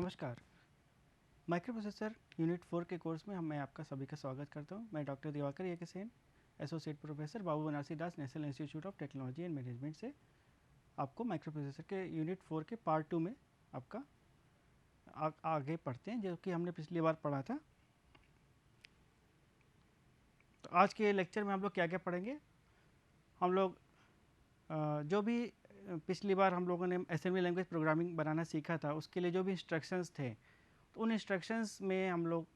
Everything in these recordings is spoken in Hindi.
नमस्कार। माइक्रो प्रोसेसर यूनिट 4 के कोर्स में मैं आपका सभी का स्वागत करता हूं। मैं डॉक्टर दिवाकर ए के Sen, associate professor Babu Banarasi Das national institute of technology and management से आपको माइक्रो प्रोसेसर के यूनिट 4 के पार्ट 2 में आपका आगे पढ़ते हैं, जो कि हमने पिछली बार पढ़ा था। तो आज के लेक्चर में हम लोग क्या क्या पढ़ेंगे। हम लोग जो भी पिछली बार हम लोगों ने असेंबली लैंग्वेज प्रोग्रामिंग बनाना सीखा था, उसके लिए जो भी इंस्ट्रक्शंस थे, तो उन इंस्ट्रक्शंस में हम लोग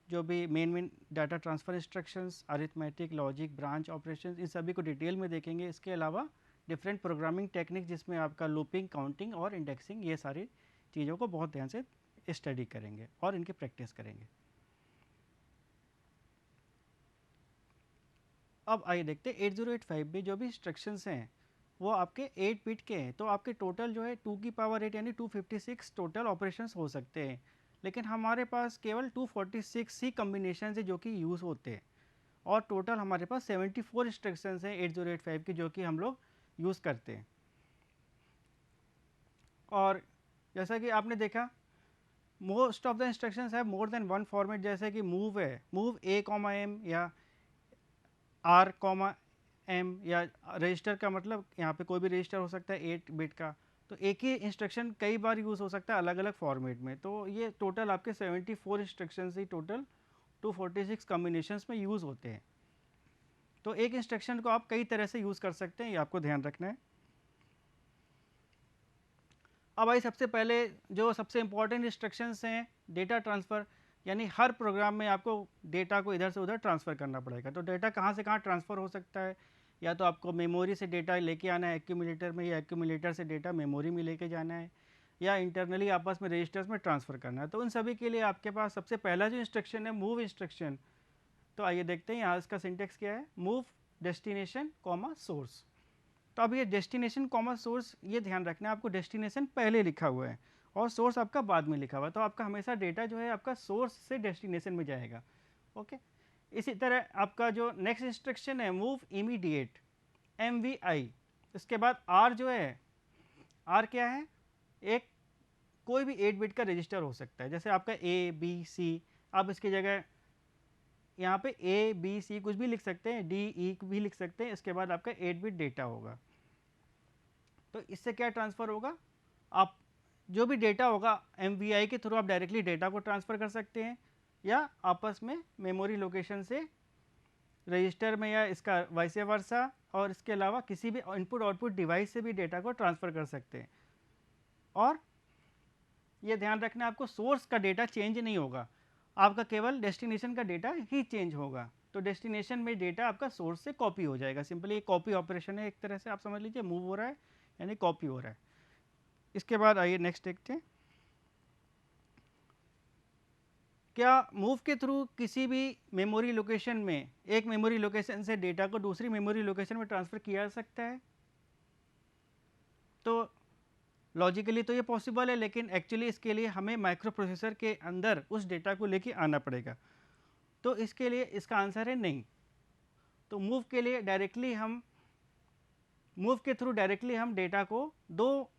जो भी main data transfer instructions, arithmetic, logic, branch operations, इन सभी को डिटेल में देखेंगे। इसके अलावा डिफरेंट प्रोग्रामिंग टेक्निक, जिसमें आपका लूपिंग, काउंटिंग और इंडेक्सिंग, ये सारी चीज़ों को बहुत ध्यान से स्टडी करेंगे और इनकी प्रैक्टिस करेंगे। अब आइए देखते हैं 8085 में जो भी इंस्ट्रक्शंस हैं वो आपके 8 बिट के हैं। तो आपके टोटल जो है 2 की पावर 8 यानी 256 टोटल ऑपरेशंस हो सकते हैं, लेकिन हमारे पास केवल 246 ही कम्बिनेशन है जो कि यूज़ होते हैं, और टोटल हमारे पास 74 इंस्ट्रक्शंस हैं 8085 की जो कि हम लोग यूज़ करते हैं। और जैसा कि आपने देखा, मोस्ट ऑफ द इंस्ट्रक्शंस है मोर देन वन फॉर्मेट, जैसे कि मूव है, मूव ए कॉमा एम या आर कॉमा एम, या रजिस्टर का मतलब यहाँ पे कोई भी रजिस्टर हो सकता है 8 बिट का। तो एक ही इंस्ट्रक्शन कई बार यूज़ हो सकता है अलग अलग फॉर्मेट में। तो ये टोटल आपके 74 इंस्ट्रक्शंस ही टोटल 246 कॉम्बिनेशंस में यूज़ होते हैं। तो एक इंस्ट्रक्शन को आप कई तरह से यूज़ कर सकते हैं, ये आपको ध्यान रखना है। अब आई सबसे पहले जो सबसे इम्पोर्टेंट इंस्ट्रक्शंस हैं, डेटा ट्रांसफ़र, यानी हर प्रोग्राम में आपको डेटा को इधर से उधर ट्रांसफ़र करना पड़ेगा। तो डेटा कहाँ से कहाँ ट्रांसफ़र हो सकता है, या तो आपको मेमोरी से डेटा लेके आना है एक्यूमुलेटर में, या एक्यूमुलेटर से डेटा मेमोरी में लेके जाना है, या इंटरनली आपस में रजिस्टर्स में ट्रांसफ़र करना है। तो उन सभी के लिए आपके पास सबसे पहला जो इंस्ट्रक्शन है मूव इंस्ट्रक्शन। तो आइए देखते हैं यहाँ इसका सिंटेक्स क्या है। Move destination comma source. तो अब ये डेस्टिनेशन कॉमा सोर्स, ये ध्यान रखना है आपको, डेस्टिनेशन पहले लिखा हुआ है और सोर्स आपका बाद में लिखा हुआ है। तो आपका हमेशा डेटा जो है आपका सोर्स से डेस्टिनेशन में जाएगा। ओके। इसी तरह आपका जो नेक्स्ट इंस्ट्रक्शन है मूव इमीडिएट, MVI। इसके बाद आर जो है, आर क्या है, एक कोई भी 8 बिट का रजिस्टर हो सकता है, जैसे आपका ABC। आप इसकी जगह यहाँ पे ABC कुछ भी लिख सकते हैं, DE भी लिख सकते हैं। इसके बाद आपका 8 बिट डेटा होगा। तो इससे क्या ट्रांसफ़र होगा, आप जो भी डेटा होगा MVI के थ्रू आप डायरेक्टली डेटा को ट्रांसफ़र कर सकते हैं, या आपस में मेमोरी लोकेशन से रजिस्टर में, या इसका वैसे वर्सा, और इसके अलावा किसी भी इनपुट आउटपुट डिवाइस से भी डेटा को ट्रांसफ़र कर सकते हैं। और ये ध्यान रखना, आपको सोर्स का डेटा चेंज नहीं होगा, आपका केवल डेस्टिनेशन का डेटा ही चेंज होगा। तो डेस्टिनेशन में डेटा आपका सोर्स से कॉपी हो जाएगा। सिंपली एक कॉपी ऑपरेशन है, एक तरह से आप समझ लीजिए, मूव हो रहा है यानी कॉपी हो रहा है। इसके बाद आइए नेक्स्ट देखते हैं। क्या मूव के थ्रू किसी भी मेमोरी लोकेशन में, एक मेमोरी लोकेशन से डेटा को दूसरी मेमोरी लोकेशन में ट्रांसफ़र किया जा सकता है? तो लॉजिकली तो ये पॉसिबल है, लेकिन एक्चुअली इसके लिए हमें माइक्रो प्रोसेसर के अंदर उस डेटा को लेके आना पड़ेगा। तो इसके लिए इसका आंसर है नहीं। तो मूव के लिए डायरेक्टली हम, मूव के थ्रू डायरेक्टली हम डेटा को दो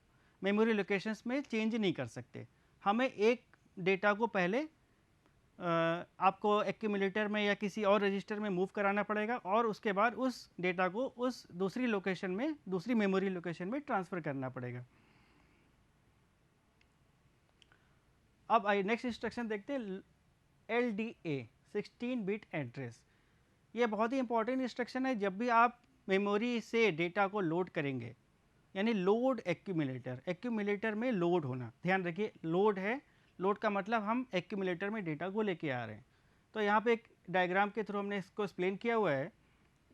मेमोरी लोकेशंस में चेंज नहीं कर सकते। हमें एक डेटा को पहले आपको एक्यूमुलेटर में या किसी और रजिस्टर में मूव कराना पड़ेगा, और उसके बाद उस डेटा को उस दूसरी लोकेशन में, दूसरी मेमोरी लोकेशन में ट्रांसफ़र करना पड़ेगा। अब आइए नेक्स्ट इंस्ट्रक्शन देखते हैं, LDA 16 बिट एड्रेस। ये बहुत ही इंपॉर्टेंट इंस्ट्रक्शन है। जब भी आप मेमोरी से डेटा को लोड करेंगे, यानी लोड एक्यूमुलेटर, एक्यूमुलेटर में लोड होना, ध्यान रखिए लोड है, लोड का मतलब हम एक्यूमुलेटर में डेटा को लेके आ रहे हैं। तो यहाँ पे एक डायग्राम के थ्रू हमने इसको एक्सप्लेन किया हुआ है।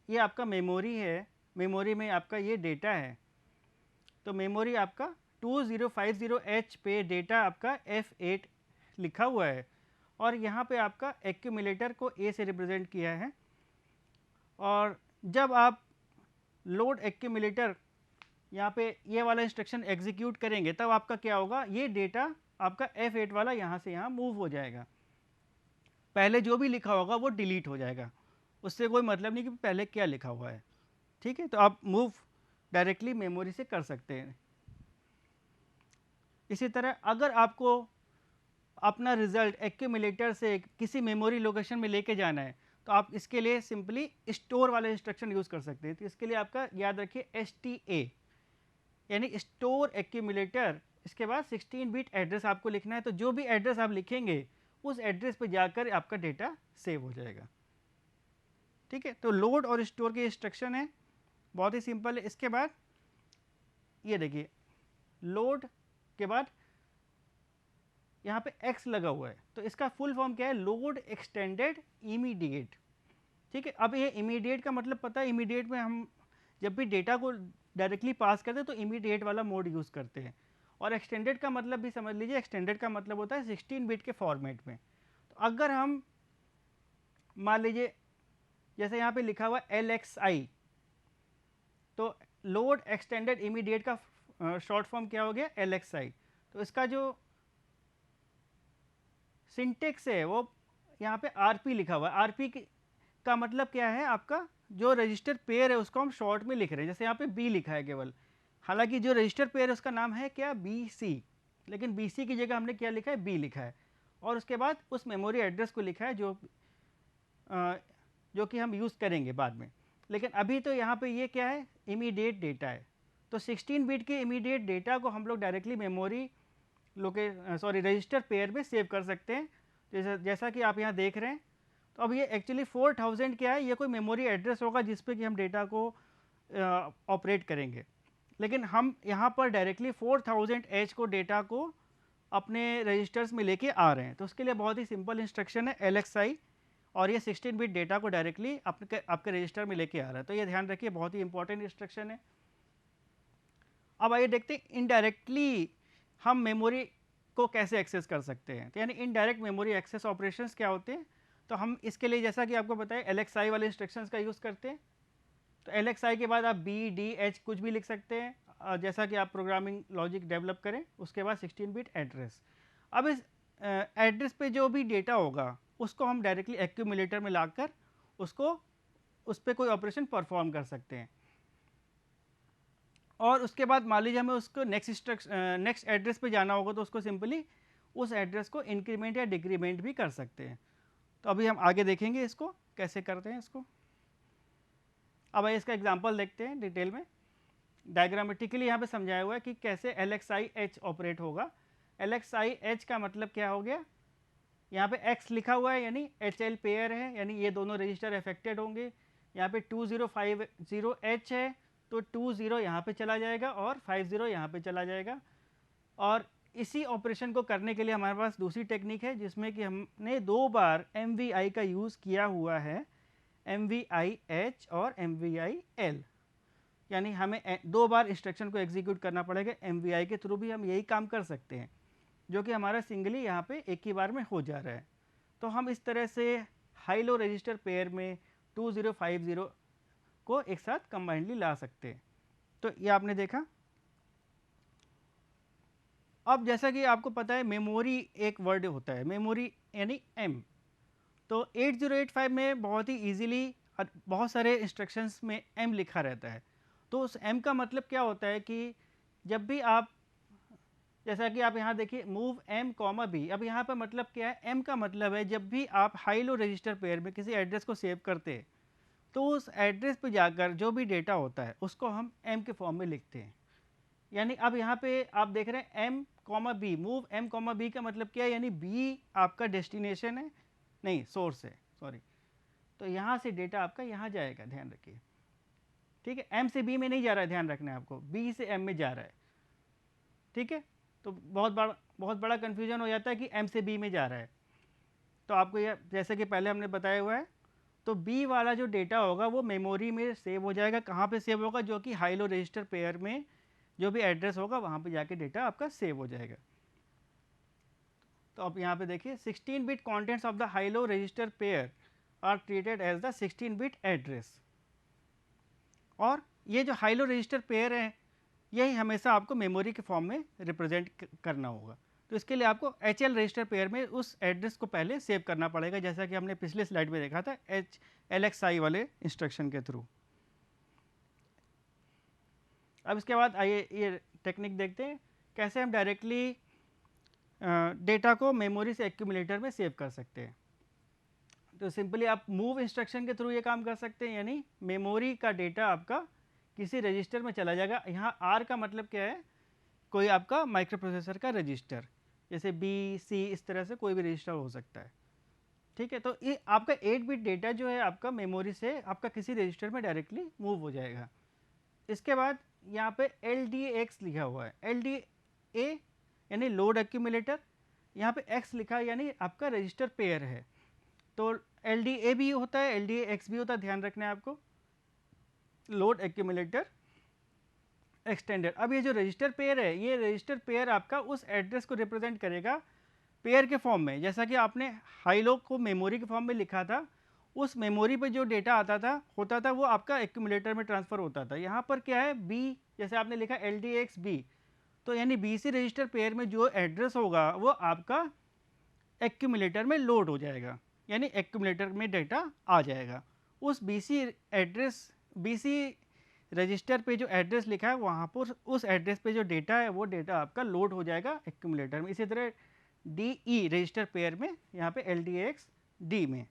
ये आपका मेमोरी है, मेमोरी में आपका ये डेटा है। तो मेमोरी आपका 2050H पे डेटा आपका F8 लिखा हुआ है, और यहाँ पे आपका एक्यूमुलेटर को A से रिप्रेजेंट किया है। और जब आप लोड एक्यूमुलेटर यहाँ पे ये वाला इंस्ट्रक्शन एग्जीक्यूट करेंगे, तब आपका क्या होगा, ये डेटा आपका F8 वाला यहाँ से यहाँ मूव हो जाएगा। पहले जो भी लिखा होगा वो डिलीट हो जाएगा, उससे कोई मतलब नहीं कि पहले क्या लिखा हुआ है। ठीक है, तो आप मूव डायरेक्टली मेमोरी से कर सकते हैं। इसी तरह अगर आपको अपना रिजल्ट एक्यूमुलेटर से किसी मेमोरी लोकेशन में लेके जाना है, तो आप इसके लिए सिंपली स्टोर वाले इंस्ट्रक्शन यूज़ कर सकते हैं। तो इसके लिए आपका याद रखिए STA, यानी स्टोर एक्यूमुलेटर। इसके बाद 16 बिट एड्रेस आपको लिखना है, तो जो भी एड्रेस आप लिखेंगे उस एड्रेस पे जाकर आपका डेटा सेव हो जाएगा। ठीक है, तो लोड और स्टोर के इंस्ट्रक्शन है, बहुत ही सिंपल है। इसके बाद ये देखिए, लोड के बाद यहाँ पे X लगा हुआ है, तो इसका फुल फॉर्म क्या है, लोड एक्सटेंडेड इमीडिएट। ठीक है, अब ये इमीडिएट का मतलब पता है, इमीडिएट में हम जब भी डेटा को डायरेक्टली पास करते हैं तो इमीडिएट वाला मोड यूज़ करते हैं। और एक्सटेंडेड का मतलब भी समझ लीजिए, एक्सटेंडेड का मतलब होता है 16 बिट के फॉर्मेट में। तो अगर हम मान लीजिए जैसे यहाँ पे लिखा हुआ LXI, तो लोड एक्सटेंडेड इमीडिएट का शॉर्ट फॉर्म क्या हो गया, LXI। तो इसका जो सिंटेक्स है वो यहाँ पे RP लिखा हुआ है। RP का मतलब क्या है, आपका जो रजिस्टर पेयर है उसको हम शॉर्ट में लिख रहे हैं, जैसे यहाँ पे B लिखा है केवल, हालांकि जो रजिस्टर पेयर है उसका नाम है क्या, BC, लेकिन BC की जगह हमने क्या लिखा है, B लिखा है। और उसके बाद उस मेमोरी एड्रेस को लिखा है जो कि हम यूज़ करेंगे बाद में। लेकिन अभी तो यहाँ पे ये क्या है, इमीडिएट डेटा है। तो 16 बिट के इमीडिएट डेटा को हम लोग डायरेक्टली मेमोरी रजिस्टर पेयर में सेव कर सकते हैं, जैसा कि आप यहाँ देख रहे हैं। तो अब ये एक्चुअली 4000 क्या है, ये कोई मेमोरी एड्रेस होगा जिस पे कि हम डेटा को ऑपरेट करेंगे, लेकिन हम यहाँ पर डायरेक्टली 4000 H को डेटा को अपने रजिस्टर्स में लेके आ रहे हैं। तो उसके लिए बहुत ही सिंपल इंस्ट्रक्शन है LXI, और ये 16 बिट डेटा को डायरेक्टली आपके रजिस्टर में लेके आ रहा है। तो ये ध्यान रखिए, बहुत ही इंपॉर्टेंट इंस्ट्रक्शन है। अब आइए देखते हैं इनडायरेक्टली हम मेमोरी को कैसे एक्सेस कर सकते हैं। तो यानी इनडायरेक्ट मेमोरी एक्सेस ऑपरेशंस क्या होते हैं, तो हम इसके लिए जैसा कि आपको बताया LXI वाले इंस्ट्रक्शंस का यूज़ करते हैं। तो LXI के बाद आप B, D, H कुछ भी लिख सकते हैं, जैसा कि आप प्रोग्रामिंग लॉजिक डेवलप करें। उसके बाद 16 बिट एड्रेस। अब इस एड्रेस पे जो भी डेटा होगा उसको हम डायरेक्टली एक्यूमुलेटर में लाकर उस पर कोई ऑपरेशन परफॉर्म कर सकते हैं। और उसके बाद मान लीजिए हमें उसको नेक्स्ट एड्रेस पे जाना होगा, तो उसको सिंपली उस एड्रेस को इंक्रीमेंट या डिक्रीमेंट भी कर सकते हैं। तो अभी हम आगे देखेंगे इसको कैसे करते हैं इसको। अब आइए इसका एग्जांपल देखते हैं डिटेल में। डायग्रामेटिकली यहाँ पे समझाया हुआ है कि कैसे LXI H ऑपरेट होगा। LXI H का मतलब क्या हो गया, यहाँ पे X लिखा हुआ है यानी HL पेयर है, यानी ये दोनों रजिस्टर अफेक्टेड होंगे। यहाँ पे 2050H है, तो 20 यहाँ पे चला जाएगा और 50 यहाँ पे चला जाएगा। और इसी ऑपरेशन को करने के लिए हमारे पास दूसरी टेक्निक है, जिसमें कि हमने 2 बार MVI का यूज़ किया हुआ है, MVI H और MVI L। यानी हमें 2 बार इंस्ट्रक्शन को एग्जीक्यूट करना पड़ेगा। MVI के थ्रू भी हम यही काम कर सकते हैं, जो कि हमारा सिंगली यहाँ पे एक ही बार में हो जा रहा है। तो हम इस तरह से हाई लो रजिस्टर पेयर में 2050 को एक साथ कंबाइंडली ला सकते हैं। तो ये आपने देखा। अब जैसा कि आपको पता है मेमोरी एक वर्ड होता है, मेमोरी यानी M। तो 8085 में बहुत ही ईजीली बहुत सारे इंस्ट्रक्शंस में M लिखा रहता है। तो उस M का मतलब क्या होता है कि जब भी आप, जैसा कि आप यहाँ देखिए मूव M, B। अब यहाँ पर मतलब क्या है, M का मतलब है जब भी आप हाई लो रजिस्टर पेयर में किसी एड्रेस को सेव करते हैं, तो उस एड्रेस पे जाकर जो भी डेटा होता है उसको हम M के फॉर्म में लिखते हैं। यानी अब यहाँ पे आप देख रहे हैं M, B, move M, B का मतलब क्या है, यानी B आपका डेस्टिनेशन है, नहीं सोर्स है, सॉरी। तो यहाँ से डेटा आपका यहाँ जाएगा, ध्यान रखिए। ठीक है, M से B में नहीं जा रहा है, ध्यान रखना है आपको, B से M में जा रहा है। ठीक है, तो बहुत बड़ा कन्फ्यूजन हो जाता है कि M से B में जा रहा है। तो आपको यह जैसे कि पहले हमने बताया हुआ है, तो B वाला जो डेटा होगा वो मेमोरी में सेव हो जाएगा। कहाँ पे सेव होगा, जो कि हाई लो रजिस्टर पेयर में जो भी एड्रेस होगा वहाँ पे जाके डेटा आपका सेव हो जाएगा। तो अब यहाँ पे देखिए 16 bit contents of the high low register pair are treated as the 16 bit address. और ये जो हाई लो रजिस्टर पेयर है यही हमेशा आपको मेमोरी के फॉर्म में रिप्रेजेंट करना होगा। तो इसके लिए आपको HL रजिस्टर पेयर में उस एड्रेस को पहले सेव करना पड़ेगा, जैसा कि हमने पिछले स्लाइड में देखा था LXI वाले इंस्ट्रक्शन के थ्रू। अब इसके बाद आइए ये टेक्निक देखते हैं कैसे हम डायरेक्टली डेटा को मेमोरी से एक्यूमुलेटर में सेव कर सकते हैं। तो सिंपली आप मूव इंस्ट्रक्शन के थ्रू ये काम कर सकते हैं, यानी मेमोरी का डेटा आपका किसी रजिस्टर में चला जाएगा। यहाँ आर का मतलब क्या है, कोई आपका माइक्रो प्रोसेसर का रजिस्टर, जैसे बी सी इस तरह से कोई भी रजिस्टर हो सकता है। ठीक है, तो ये आपका 8 बिट डेटा जो है आपका मेमोरी से आपका किसी रजिस्टर में डायरेक्टली मूव हो जाएगा। इसके बाद यहाँ पे LDAX लिखा हुआ है, LDA यानी लोड एक्यूमुलेटर, यहाँ पे X लिखा है यानी आपका रजिस्टर पेयर है। तो LDA भी होता है, LDAX भी होता है, ध्यान रखना है आपको, लोड एक्यूमुलेटर एक्सटेंडेड। अब ये जो रजिस्टर पेयर है, ये रजिस्टर पेयर आपका उस एड्रेस को रिप्रेजेंट करेगा पेयर के फॉर्म में, जैसा कि आपने हाई लो को मेमोरी के फॉर्म में लिखा था, उस मेमोरी पे जो डेटा आता था होता था वो आपका एक्यूमुलेटर में ट्रांसफ़र होता था। यहाँ पर क्या है, बी जैसे आपने लिखा LDAX बी, तो यानी BC रजिस्टर पेयर में जो एड्रेस होगा वो आपका एक्यूमुलेटर में लोड हो जाएगा, यानी एक्यूमुलेटर में डेटा आ जाएगा। उस BC रजिस्टर पे जो एड्रेस लिखा है वहाँ पर उस एड्रेस पे जो डेटा है वो डेटा आपका लोड हो जाएगा एक्यूमुलेटर में। इसी तरह DE रजिस्टर पेयर में, यहाँ पे LDAX D में,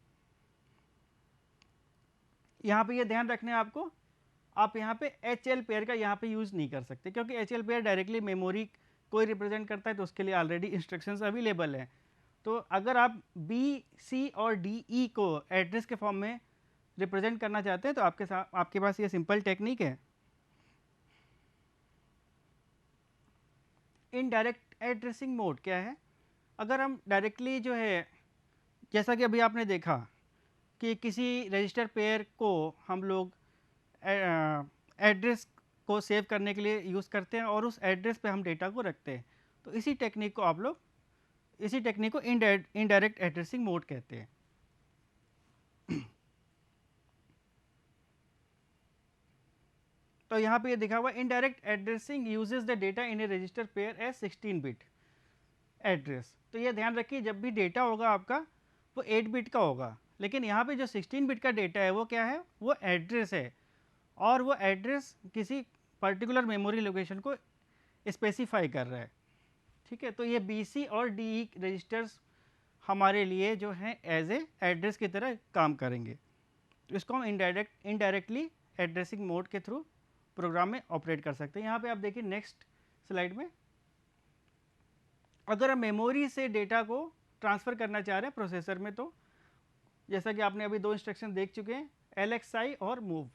यहाँ पे ये ध्यान रखना है आपको, आप यहाँ पे HL पेयर का यहाँ पे यूज़ नहीं कर सकते, क्योंकि HL पेयर डायरेक्टली मेमोरी कोई रिप्रेजेंट करता है तो उसके लिए ऑलरेडी इंस्ट्रक्शंस अवेलेबल हैं। तो अगर आप B, C और DE को एड्रेस के फॉर्म में रिप्रेजेंट करना चाहते हैं तो आपके पास ये सिंपल टेक्निक है, इनडायरेक्ट एड्रेसिंग मोड। क्या है, अगर हम डायरेक्टली जो है, जैसा कि अभी आपने देखा कि किसी रजिस्टर पेयर को हम लोग एड्रेस को सेव करने के लिए यूज़ करते हैं और उस एड्रेस पे हम डेटा को रखते हैं, तो इसी टेक्निक को इनडायरेक्ट एड्रेसिंग मोड कहते हैं। तो यहाँ पे ये दिखा हुआ indirect addressing uses the data in a register pair as 16 bit address. तो ये ध्यान रखिए, जब भी डेटा होगा आपका वो 8 बिट का होगा, लेकिन यहाँ पे जो 16 बिट का डेटा है वो क्या है, वो एड्रेस है, और वो एड्रेस किसी पर्टिकुलर मेमोरी लोकेशन को स्पेसिफाई कर रहा है। ठीक है, तो ये BC और DE रजिस्टर्स हमारे लिए जो हैं एज ए एड्रेस की तरह काम करेंगे। इसको हम इनडायरेक्टली एड्रेसिंग मोड के थ्रू प्रोग्राम में ऑपरेट कर सकते हैं। यहाँ पे आप देखिए नेक्स्ट स्लाइड में, अगर हम मेमोरी से डेटा को ट्रांसफ़र करना चाह रहे हैं प्रोसेसर में, तो जैसा कि आपने अभी 2 इंस्ट्रक्शन देख चुके हैं, LXI और मूव।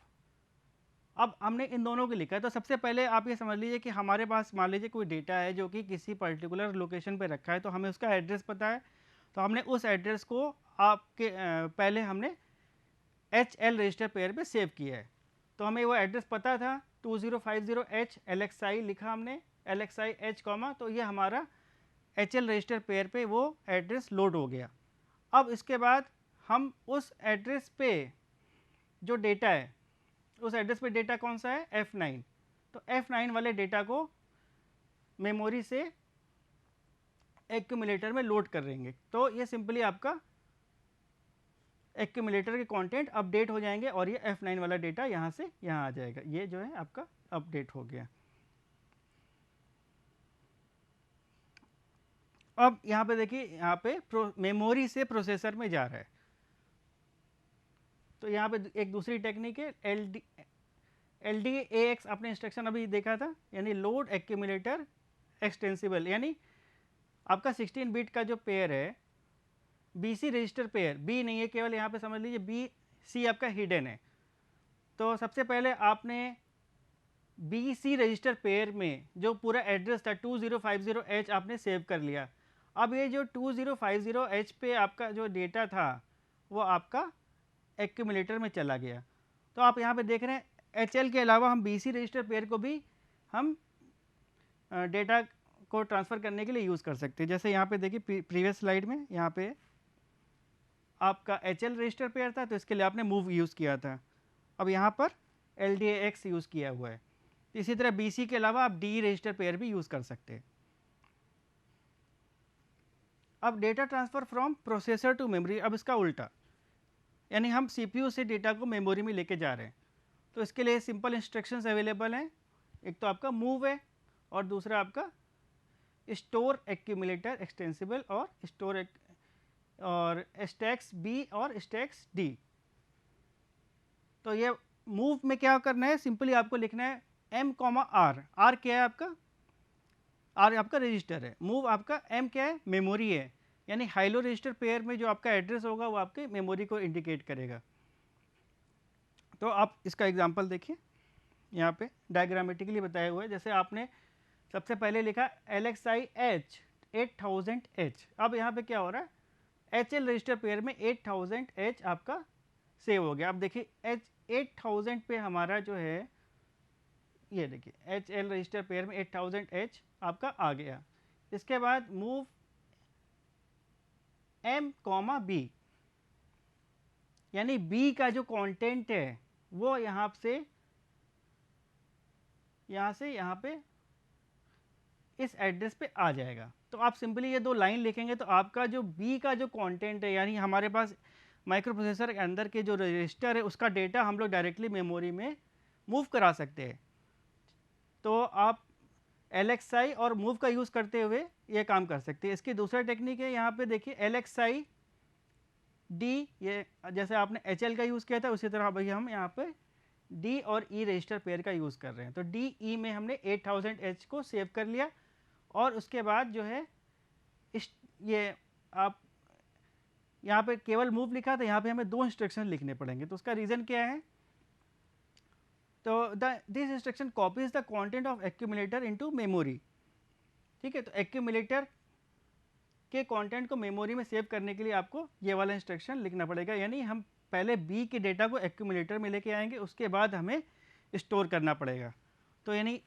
अब हमने इन दोनों को लिखा है, तो सबसे पहले आप ये समझ लीजिए कि हमारे पास मान लीजिए कोई डेटा है जो कि किसी पर्टिकुलर लोकेशन पे रखा है, तो हमें उसका एड्रेस पता है, तो हमने उस एड्रेस को पहले हमने HL रजिस्टर पेयर पे सेव किया है। तो हमें वो एड्रेस पता था 2050H LXI लिखा हमने, LXI H कॉमा, तो ये हमारा HL रजिस्टर पेयर पे वो एड्रेस लोड हो गया। अब इसके बाद हम उस एड्रेस पे जो डेटा है, उस एड्रेस पे डेटा कौन सा है, F9, तो F9 वाले डेटा को मेमोरी से एक्यूमुलेटर में लोड करेंगे। तो ये सिंपली आपका एक्यूमुलेटर के कंटेंट अपडेट हो जाएंगे और ये F9 वाला डेटा यहाँ से यहाँ आ जाएगा। ये जो है आपका अपडेट हो गया। अब यहाँ पे देखिए, यहाँ पे मेमोरी से प्रोसेसर में जा रहा है, तो यहाँ पे एक दूसरी टेक्निक है LDAX, आपने इंस्ट्रक्शन अभी देखा था, यानी लोड एक्यूमुलेटर एक्सटेंसिबल, यानी आपका 16 बिट का जो पेयर है BC रजिस्टर पेयर, B नहीं है केवल, यहाँ पे समझ लीजिए BC आपका हिडन है। तो सबसे पहले आपने BC रजिस्टर पेयर में जो पूरा एड्रेस था 2050H आपने सेव कर लिया। अब ये जो 2050H पे आपका जो डेटा था वो आपका एक्यूमुलेटर में चला गया। तो आप यहाँ पे देख रहे हैं HL के अलावा हम BC रजिस्टर पेयर को भी हम डेटा को ट्रांसफ़र करने के लिए यूज़ कर सकते हैं। जैसे यहाँ पे देखिए प्रीवियस स्लाइड में यहाँ पे आपका HL रजिस्टर पेयर था, तो इसके लिए आपने मूव यूज़ किया था। अब यहाँ पर LDAX यूज़ किया हुआ है। इसी तरह BC के अलावा आप DE रजिस्टर पेयर भी यूज़ कर सकते हैं। अब data transfer from processor to memory, अब इसका उल्टा, यानी हम CPU से डेटा को मेमोरी में लेके जा रहे हैं। तो इसके लिए सिंपल इंस्ट्रक्शंस अवेलेबल हैं, एक तो आपका मूव है और दूसरा आपका स्टोर एक्यूमुलेटर एक्सटेंसिबल और स्टोर और स्टैक्स बी और स्टैक्स डी। तो ये मूव में क्या करना है, सिंपली आपको लिखना है m कॉमा आर। आर क्या है आपका, आर आपका रजिस्टर है, मूव आपका m क्या है, मेमोरी है, यानी हाइलो रजिस्टर पेयर में जो आपका एड्रेस होगा वो आपके मेमोरी को इंडिकेट करेगा। तो आप इसका एग्जांपल देखिए, यहाँ पे डायग्रामेटिकली बताया हुआ है। जैसे आपने सबसे पहले लिखा LXI-H 8000H, अब यहाँ पे क्या हो रहा है, HL रजिस्टर पेयर में 8000H आपका सेव हो गया। अब देखिए H 8000 पे हमारा जो है, ये देखिए HL रजिस्टर पेयर में 8000H आपका आ गया। इसके बाद मूव M कॉमा B, यानी B का जो कंटेंट है वो यहाँ से यहाँ पे इस एड्रेस पे आ जाएगा। तो आप सिंपली ये दो लाइन लिखेंगे तो आपका जो B का जो कंटेंट है, यानी हमारे पास माइक्रो प्रोसेसर के अंदर के जो रजिस्टर है उसका डेटा हम लोग डायरेक्टली मेमोरी में मूव करा सकते हैं। तो आप LXI और मूव का यूज़ करते हुए ये काम कर सकते हैं। इसकी दूसरा टेक्निक है, यहाँ पे देखिए LXI D, ये जैसे आपने HL का यूज़ किया था उसी तरह भाई हम यहाँ पे D और E रजिस्टर पेयर का यूज़ कर रहे हैं। तो DE में हमने 8000H को सेव कर लिया और उसके बाद जो है ये आप यहाँ पे केवल मूव लिखा था, यहाँ पे हमें दो इंस्ट्रक्शन लिखने पड़ेंगे। तो उसका रीज़न क्या है, तो this instruction copies the content of accumulator into memory. ठीक है, तो एक्यूमुलेटर के कंटेंट को मेमोरी में सेव करने के लिए आपको ये वाला इंस्ट्रक्शन लिखना पड़ेगा। यानी हम पहले B के डेटा को एक्यूमुलेटर में लेके आएंगे, उसके बाद हमें स्टोर करना पड़ेगा। तो यानी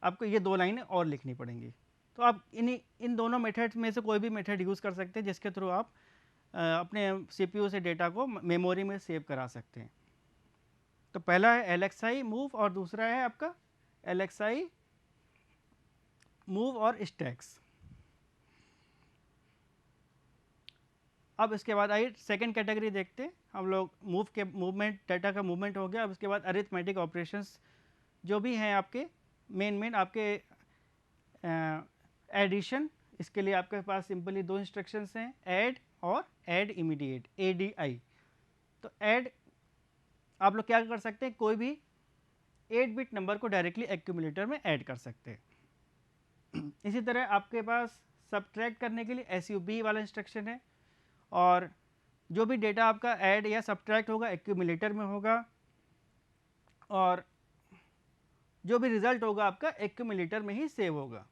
आपको ये दो लाइनें और लिखनी पड़ेंगी। तो आप इन दोनों मेथड्स में से कोई भी मेथड यूज़ कर सकते हैं जिसके थ्रू आप अपने CPU से डेटा को मेमोरी में सेव करा सकते हैं। तो पहला है LXI मूव और दूसरा है आपका LXI मूव और स्टैक्स। अब इसके बाद आइए सेकंड कैटेगरी देखते हैं हम लोग। मूव के मूवमेंट, डाटा का मूवमेंट हो गया। अब इसके बाद अरिथमेटिक ऑपरेशंस जो भी हैं आपके मेन आपके एडिशन, इसके लिए आपके पास सिंपली दो इंस्ट्रक्शंस हैं, ऐड और ऐड इमीडिएट, ADI। तो ऐड आप लोग क्या कर सकते हैं, कोई भी 8 बिट नंबर को डायरेक्टली एक्यूमुलेटर में ऐड कर सकते हैं। इसी तरह आपके पास सब्ट्रैक्ट करने के लिए SUB वाला इंस्ट्रक्शन है, और जो भी डेटा आपका ऐड या सब्ट्रैक्ट होगा एक्यूमुलेटर में होगा, और जो भी रिजल्ट होगा आपका एक्यूमुलेटर में ही सेव होगा।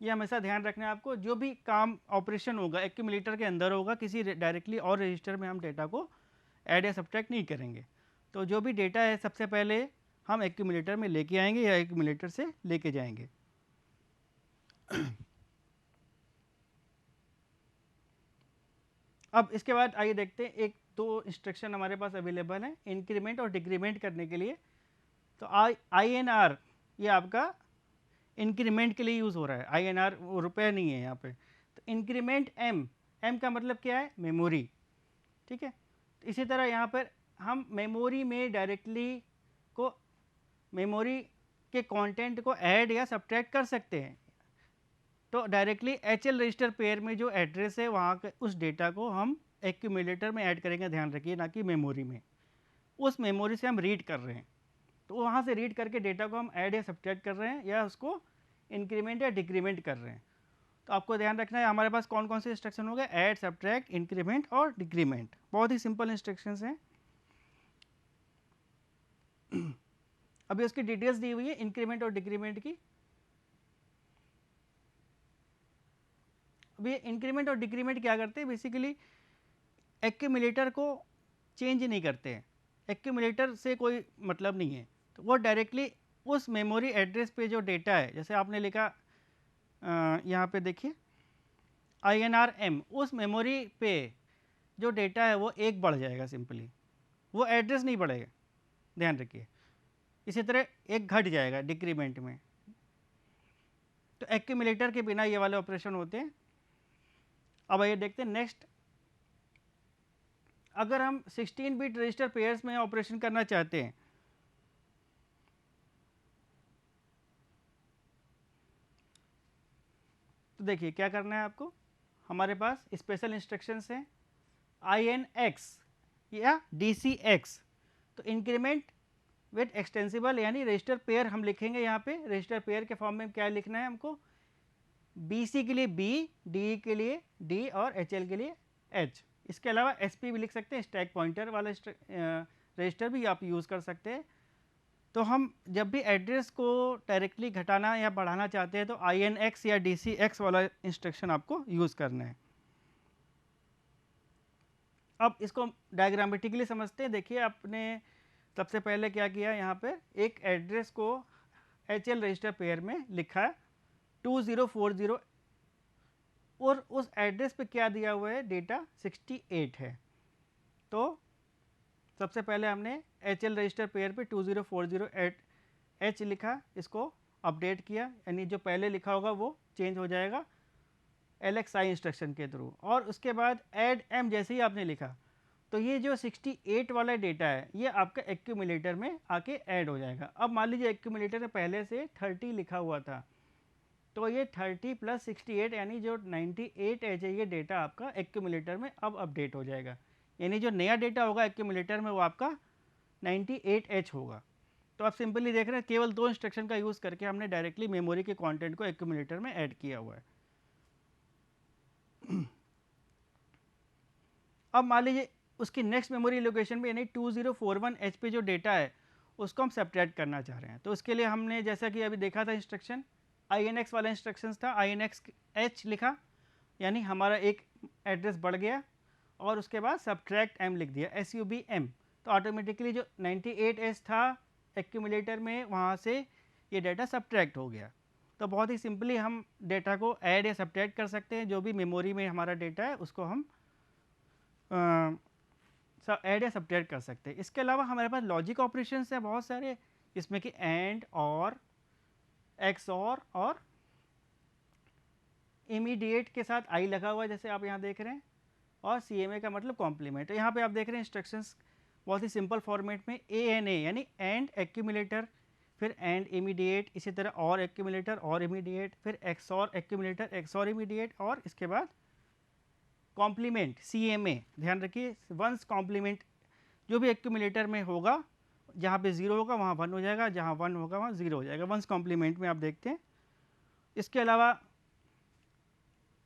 ये हमेशा ध्यान रखना है आपको, जो भी काम ऑपरेशन होगा एक्यूमुलेटर के अंदर होगा, किसी डायरेक्टली और रजिस्टर में हम डेटा को ऐड या सब्ट्रैक्ट नहीं करेंगे। तो जो भी डेटा है सबसे पहले हम एक्यूमुलेटर में लेके आएंगे या एक्यूमुलेटर से लेके जाएंगे। अब इसके बाद आइए देखते हैं, एक दो इंस्ट्रक्शन हमारे पास अवेलेबल है इंक्रीमेंट और डिक्रीमेंट करने के लिए। तो INR ये आपका इंक्रीमेंट के लिए यूज़ हो रहा है। INR वो रुपये नहीं है यहाँ पे। तो इंक्रीमेंट M का मतलब क्या है, मेमोरी। ठीक है, तो इसी तरह यहाँ पर हम मेमोरी में डायरेक्टली को मेमोरी के कंटेंट को ऐड या सब्ट्रैक्ट कर सकते हैं। तो डायरेक्टली HL रजिस्टर पेयर में जो एड्रेस है वहाँ के उस डेटा को हम एक्यूमुलेटर में ऐड करेंगे, ध्यान रखिए, ना कि मेमोरी में। उस मेमोरी से हम रीड कर रहे हैं, तो वहाँ से रीड करके डेटा को हम ऐड या सब्ट्रैक्ट कर रहे हैं या उसको इंक्रीमेंट या डिक्रीमेंट कर रहे हैं। तो आपको ध्यान रखना है हमारे पास कौन कौन से इंस्ट्रक्शन हो गए, ऐड, सब्ट्रैक्ट, इंक्रीमेंट और डिक्रीमेंट। बहुत ही सिंपल इंस्ट्रक्शंस हैं। अभी उसकी डिटेल्स दी हुई है इंक्रीमेंट और डिक्रीमेंट की। अभी इंक्रीमेंट और डिक्रीमेंट क्या करते हैं, बेसिकली एक्यूमुलेटर को चेंज नहीं करते हैं, एक्यूमुलेटर से कोई मतलब नहीं है। तो वो डायरेक्टली उस मेमोरी एड्रेस पे जो डेटा है, जैसे आपने लिखा यहाँ पे देखिए INR M, उस मेमोरी पे जो डेटा है वो एक बढ़ जाएगा, सिंपली वो एड्रेस नहीं बढ़ेगा, ध्यान रखिए। इसी तरह एक घट जाएगा डिक्रीमेंट में। तो एक्यूमुलेटर के बिना ये वाले ऑपरेशन होते हैं। अब आइए देखते हैं नेक्स्ट, अगर हम 16 बिट रजिस्टर पेयर्स में ऑपरेशन करना चाहते हैं, तो देखिए क्या करना है आपको, हमारे पास स्पेशल इंस्ट्रक्शंस हैं INX या DCX। तो इंक्रीमेंट विथ एक्सटेंसिबल यानी रजिस्टर पेयर हम लिखेंगे यहाँ पे, रजिस्टर पेयर के फॉर्म में क्या लिखना है हमको, BC के लिए B, DE के लिए D और HL के लिए H। इसके अलावा SP भी लिख सकते हैं, स्टैक पॉइंटर वाला रजिस्टर भी आप यूज़ कर सकते हैं। तो हम जब भी एड्रेस को डायरेक्टली घटाना या बढ़ाना चाहते हैं तो INX या DCX वाला इंस्ट्रक्शन आपको यूज़ करना है। अब इसको डायग्रामेटिकली समझते हैं। देखिए आपने सबसे पहले क्या किया, यहाँ पे एक एड्रेस को HL रजिस्टर पेयर में लिखा है 2040 और उस एड्रेस पे क्या दिया हुआ है, डेटा 68 है। तो सबसे पहले हमने HL रजिस्टर पेयर पे 20408H लिखा, इसको अपडेट किया, यानी जो पहले लिखा होगा वो चेंज हो जाएगा LXI इंस्ट्रक्शन के थ्रू। और उसके बाद ऐड M जैसे ही आपने लिखा तो ये जो 68 वाला डेटा है ये आपका एक्यूमुलेटर में आके ऐड हो जाएगा। अब मान लीजिए एक्यूमुलेटर में पहले से 30 लिखा हुआ था, तो ये 30 प्लस 68 यानी जो 98H है ये डेटा आपका एक्यूमुलेटर में अब अपडेट हो जाएगा, यानी जो नया डेटा होगा एक्यूमुलेटर में वो आपका 98H होगा। तो आप सिंपली देख रहे हैं केवल 2 इंस्ट्रक्शन का यूज़ करके हमने डायरेक्टली मेमोरी के कंटेंट को एक्यूमुलेटर में ऐड किया हुआ है। अब मान लीजिए उसकी नेक्स्ट मेमोरी लोकेशन पे यानी 2041H पे जो डेटा है उसको हम सब्ट्रैक्ट करना चाह रहे हैं। तो उसके लिए हमने जैसा कि अभी देखा था इंस्ट्रक्शन INX वाला इंस्ट्रक्शंस था, INX H लिखा यानी हमारा एक एड्रेस बढ़ गया और उसके बाद सब्ट्रैक्ट M लिख दिया SUBM। तो ऑटोमेटिकली जो 98H था एक्यूमुलेटर में वहाँ से ये डेटा सब्ट्रैक्ट हो गया। तो बहुत ही सिंपली हम डेटा को ऐड या सब्ट्रैक्ट कर सकते हैं, जो भी मेमोरी में हमारा डेटा है उसको हम ऐड या सब्ट्रैक्ट कर सकते हैं। इसके अलावा हमारे पास लॉजिक ऑपरेशंस हैं बहुत सारे, जिसमें कि एंड और XOR और इमीडिएट के साथ I लगा हुआ है जैसे आप यहाँ देख रहे हैं, और CMA का मतलब कॉम्प्लीमेंट। तो यहाँ पे आप देख रहे हैं इंस्ट्रक्शंस बहुत ही सिंपल फॉर्मेट में ANA यानी एंड एक्यूमुलेटर, फिर एंड इमीडिएट, इसी तरह और एक्यूमुलेटर और इमीडिएट, फिर XOR एक्यूमुलेटर XOR इमीडिएट, और इसके बाद कॉम्प्लीमेंट CMA। ध्यान रखिए वंस कॉम्प्लीमेंट जो भी एक्यूमुलेटर में होगा, जहाँ पे 0 होगा वहाँ 1 हो जाएगा, जहाँ 1 होगा वहाँ 0 हो जाएगा, वंस कॉम्प्लीमेंट में आप देखते हैं। इसके अलावा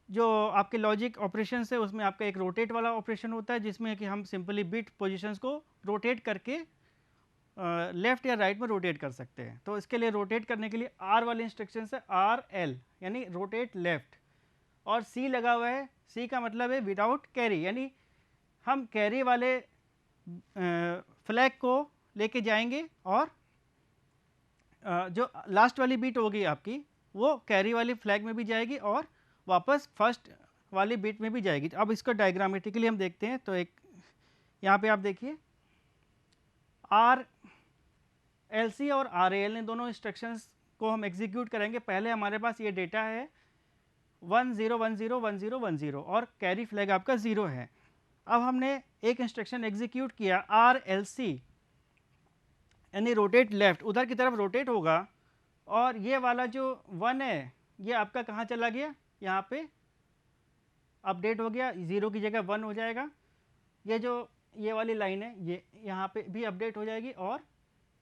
जो आपके लॉजिक ऑपरेशंस है उसमें आपका एक रोटेट वाला ऑपरेशन होता है, जिसमें कि हम सिंपली बिट पोजीशंस को रोटेट करके लेफ्ट या राइट में रोटेट कर सकते हैं। तो इसके लिए रोटेट करने के लिए R वाले इंस्ट्रक्शन है RL यानी रोटेट लेफ्ट, और C लगा हुआ है, C का मतलब है विदाउट कैरी, यानी हम कैरी वाले फ्लैग को लेके जाएंगे और जो लास्ट वाली बीट होगी आपकी वो कैरी वाली फ्लैग में भी जाएगी और वापस फर्स्ट वाली बीट में भी जाएगी। अब इसको डायग्रामेटिकली हम देखते हैं। तो एक यहाँ पे आप देखिए RLC और RAL ने दोनों इंस्ट्रक्शंस को हम एग्जीक्यूट करेंगे। पहले हमारे पास ये डेटा है 10101010 और कैरी फ्लैग आपका 0 है। अब हमने एक इंस्ट्रक्शन एग्जीक्यूट किया RLC यानी रोटेट लेफ्ट, उधर की तरफ रोटेट होगा, और ये वाला जो 1 है ये आपका कहाँ चला गया, यहाँ पे अपडेट हो गया, 0 की जगह 1 हो जाएगा। ये जो ये वाली लाइन है ये यहाँ पे भी अपडेट हो जाएगी, और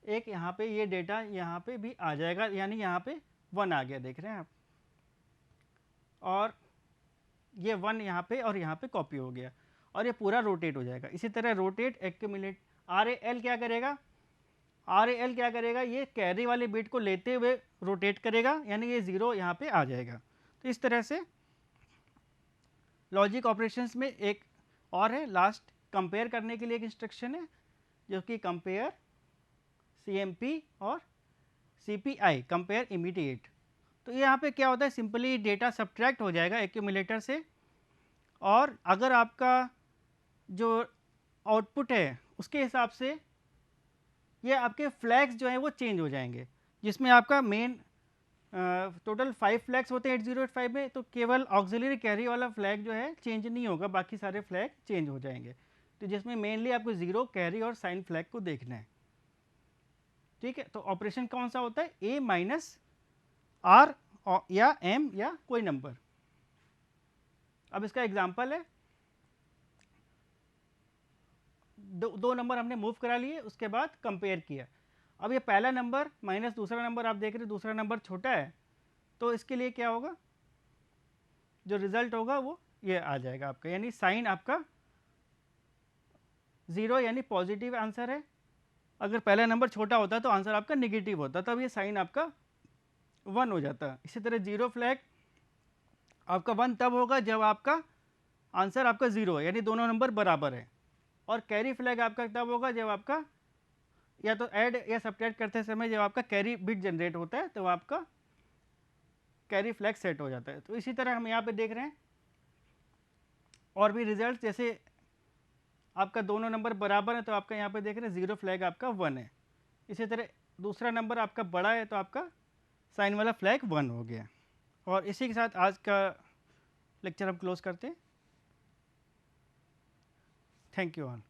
एक यहाँ पे ये डेटा यहाँ पे भी आ जाएगा, यानी यहाँ पे 1 आ गया, देख रहे हैं आप, और ये 1 यहाँ पे और यहाँ पे कॉपी हो गया, और ये पूरा रोटेट हो जाएगा। इसी तरह रोटेट एक्यूमुलेट RAL क्या करेगा, RAL क्या करेगा, ये कैरी वाली बिट को लेते हुए रोटेट करेगा, यानी ये 0 यहाँ पे आ जाएगा। तो इस तरह से लॉजिक ऑपरेशंस में एक और है लास्ट, कंपेयर करने के लिए एक इंस्ट्रक्शन है जो कि कंपेयर CMP और CPI कंपेयर इमीडिएट। तो यहाँ पे क्या होता है, सिंपली डेटा सब्ट्रैक्ट हो जाएगा एक्यूमुलेटर से, और अगर आपका जो आउटपुट है उसके हिसाब से ये आपके फ्लैग्स जो हैं वो चेंज हो जाएंगे, जिसमें आपका मेन टोटल 5 फ्लैग्स होते हैं 8085 में, तो केवल ऑक्सिलरी कैरी वाला फ्लैग जो है चेंज नहीं होगा, बाकी सारे फ्लैग चेंज हो जाएंगे। तो जिसमें मेनली आपको 0 कैरी और साइन फ्लैग को देखना है, ठीक है। तो ऑपरेशन कौन सा होता है, A माइनस R या M या कोई नंबर, अब इसका एग्जांपल है, दो नंबर हमने मूव करा लिए, उसके बाद कंपेयर किया। अब ये पहला नंबर माइनस दूसरा नंबर, आप देख रहे हैं दूसरा नंबर छोटा है, तो इसके लिए क्या होगा, जो रिजल्ट होगा वो ये आ जाएगा आपका, यानी साइन आपका 0 यानी पॉजिटिव आंसर है। अगर पहला नंबर छोटा होता तो आंसर आपका निगेटिव होता, तब ये साइन आपका 1 हो जाता। इसी तरह जीरो फ्लैग आपका 1 तब होगा जब आपका आंसर आपका 0 है, यानी दोनों नंबर बराबर है। और कैरी फ्लैग आपका तब होगा जब आपका या तो ऐड या सब्ट्रैक्ट करते समय जब आपका कैरी बिट जनरेट होता है, तो आपका कैरी फ्लैग सेट हो जाता है। तो इसी तरह हम यहाँ पे देख रहे हैं और भी रिजल्ट, जैसे आपका दोनों नंबर बराबर है तो आपका यहाँ पे देख रहे हैं 0 फ्लैग आपका 1 है। इसी तरह दूसरा नंबर आपका बड़ा है तो आपका साइन वाला फ्लैग 1 हो गया। और इसी के साथ आज का लेक्चर हम क्लोज करते हैं। Thank you all.